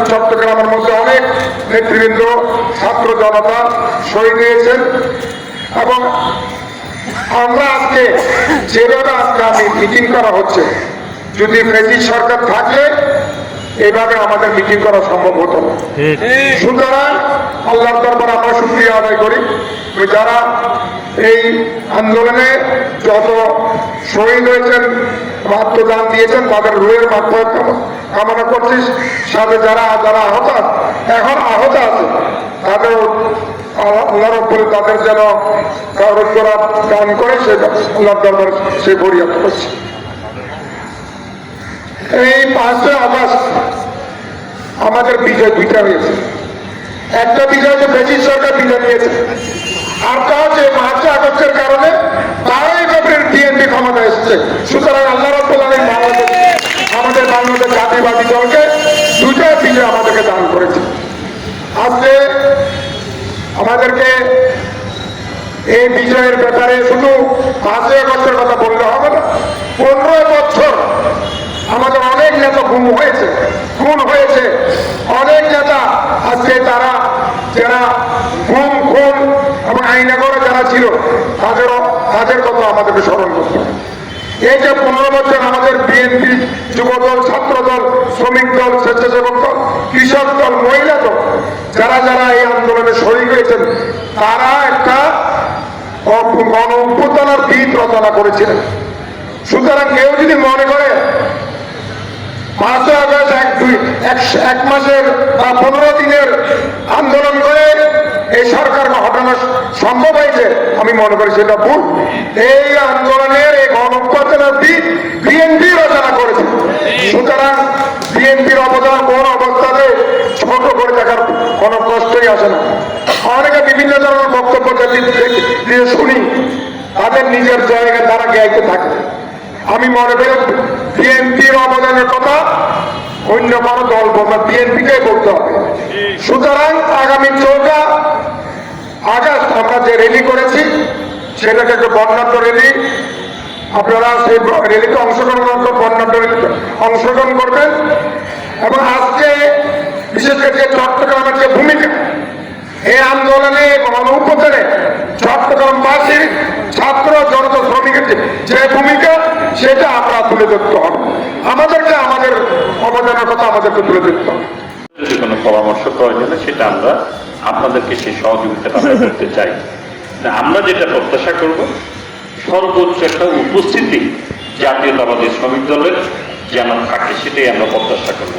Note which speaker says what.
Speaker 1: চট্টগ্রামের মধ্যে অনেক নেতৃবৃন্দ ছাত্র জনতা শহীদ হয়েছেন এবং আমরা আজকে যেভাবে আজকে মিটিং করা হচ্ছে, যদি ফ্যাসিস্ট সরকার থাকলে এইভাবে আমাদের মিটিং করা সম্ভব হতো না। সুতরাং আল্লাহর দরবারে আমরা শুকরিয়া আদায় করি যারা এই আন্দোলনে যত শহীদ হয়েছেন, আত্মদান দিয়েছেন, তাদের রুহের মাগফিরাত কামনা করছি। সাথে যারা যারা আহত এখন আহত আছে তাদের আল্লাহর উপরে তাদের যেন করা দান করে সেটা আল্লাহর দরবারে সে ফরিয়াদ করছে। এই 5ই আগস্ট আমাদের বিজয় দুইটা হয়েছে। একটা বিজয় যে ফ্যাসিস্ট সরকার বিজয় নিয়েছে, আরটা হচ্ছে 5ই আগস্টের কারণে 12ই ফেব্রুয়ারি বিএনপি ক্ষমতা এসেছে। সুতরাং আল্লাহ রাব্বুল আলামিন আমাদের বাংলাদেশ জাতীয়বাদী দলকে দুইটা বিজয় আমাদেরকে দান করেছে। আজকে আমাদেরকে এই বিজয়ের ব্যাপারে শুধু 5ই আগস্টের কথা বললে হবে না। 15 বছর আমাদের অনেক নেতা খুন হয়েছে অনেক নেতা আজকে তারা যারা খুন এবং আইনাগরে যারা ছিল তাদের কথা আমাদেরকে স্মরণ করতে হবে। এই যে 15 বছর আমাদের বিএনপি, যুবদল, ছাত্রদল, শ্রমিক দল, স্বেচ্ছাসেবক দল, কৃষক দল, মহিলা দল, যারা যারা এই আন্দোলনে শরীক হয়েছেন তারা একটা গণ অভ্যুত্থানের ভিত রচনা করেছিলেন। সুতরাং কেউ যদি মনে করে 5ই আগস্ট এক মাসের বা 15 দিনের আন্দোলন করে এই সরকারকে হটানো সম্ভব হয়েছে, আমি মনে করি সেটা ভুল। এই আন্দোলনের এই গণঅভ্যুত্থানের ভিত বিএনপি রচনা করেছে। সুতরাং বিএনপির অবদান কোন অবস্থাতে ছোট করে দেখার কোনো কষ্টই আসে না। অনেকে বিভিন্ন ধরনের বক্তব্য দিয়ে শুনি, তাদের নিজের জায়গায় তারা গাইতে থাকে। আমি মনে করি বিএনপির অবদানের কথা অন্য কোনো দল বলবে, বিএনপিকে বলতে হবে। সুতরাং আগামী 14 আগস্ট আমরা যে র্যালি করেছি সেটাকে একটা বর্ণাঢ্য র্যালি, আপনারা সেই র্যালিতে অংশগ্রহণ করবেন। এবং আজকে বিশেষ করে যে চট্টগ্রামের যে ভূমিকা এই আন্দোলনে গণঅভ্যুত্থানে চট্টগ্রামবাসীর ছাত্র জনতা শ্রমিকের যে ভূমিকা সেটা আমরা তুলে ধরতে হবে। আমাদেরকে আমাদের অবদানের কথা আমাদেরকে তুলে ধরতে হবে।
Speaker 2: যদি কোনো পরামর্শ প্রয়োজন সেটা আমরা আপনাদেরকে সেই সহযোগিতাটা আমরা করতে চাই। আমরা যেটা প্রত্যাশা করব, সর্বোচ্চ একটা উপস্থিতি জাতীয়তাবাদী শ্রমিক দলের যেন থাকে, সেটাই আমরা প্রত্যাশা করব।